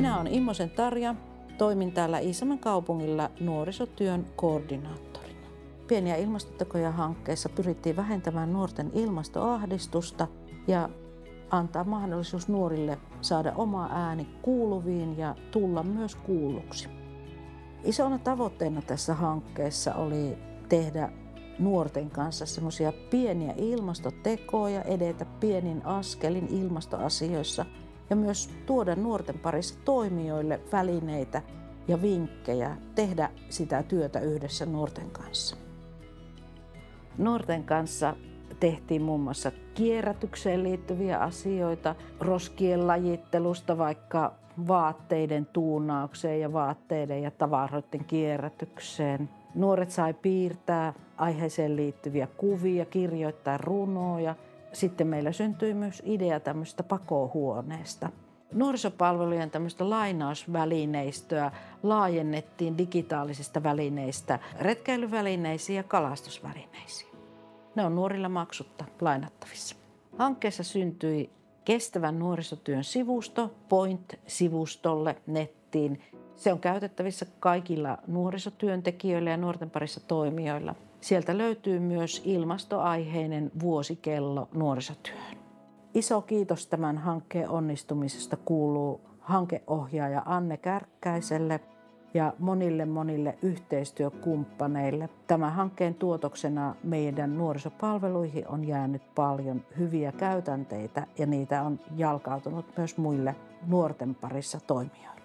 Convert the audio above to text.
Minä olen Immosen Tarja, toimin täällä Iisalmen kaupungilla nuorisotyön koordinaattorina. Pieniä ilmastotekoja hankkeessa pyrittiin vähentämään nuorten ilmastoahdistusta ja antaa mahdollisuus nuorille saada oma ääni kuuluviin ja tulla myös kuulluksi. Isona tavoitteena tässä hankkeessa oli tehdä nuorten kanssa semmoisia pieniä ilmastotekoja, edetä pienin askelin ilmastoasioissa ja myös tuoda nuorten parissa toimijoille välineitä ja vinkkejä tehdä sitä työtä yhdessä nuorten kanssa. Nuorten kanssa tehtiin muun muassa kierrätykseen liittyviä asioita, roskien lajittelusta vaikka vaatteiden tuunaukseen ja vaatteiden ja tavaroiden kierrätykseen. Nuoret sai piirtää aiheeseen liittyviä kuvia, kirjoittaa runoja. Sitten meillä syntyi myös idea tämmöistä pakohuoneesta. Nuorisopalvelujen tämmöistä lainausvälineistöä laajennettiin digitaalisista välineistä retkeilyvälineisiin ja kalastusvälineisiin. Ne on nuorilla maksutta lainattavissa. Hankkeessa syntyi kestävän nuorisotyön sivusto Point-sivustolle nettiin. Se on käytettävissä kaikilla nuorisotyöntekijöillä ja nuorten parissa toimijoilla. Sieltä löytyy myös ilmastoaiheinen vuosikello nuorisotyöhön. Iso kiitos tämän hankkeen onnistumisesta kuuluu hankeohjaaja Anne Kärkkäiselle ja monille yhteistyökumppaneille. Tämän hankkeen tuotoksena meidän nuorisopalveluihin on jäänyt paljon hyviä käytänteitä ja niitä on jalkautunut myös muille nuorten parissa toimijoille.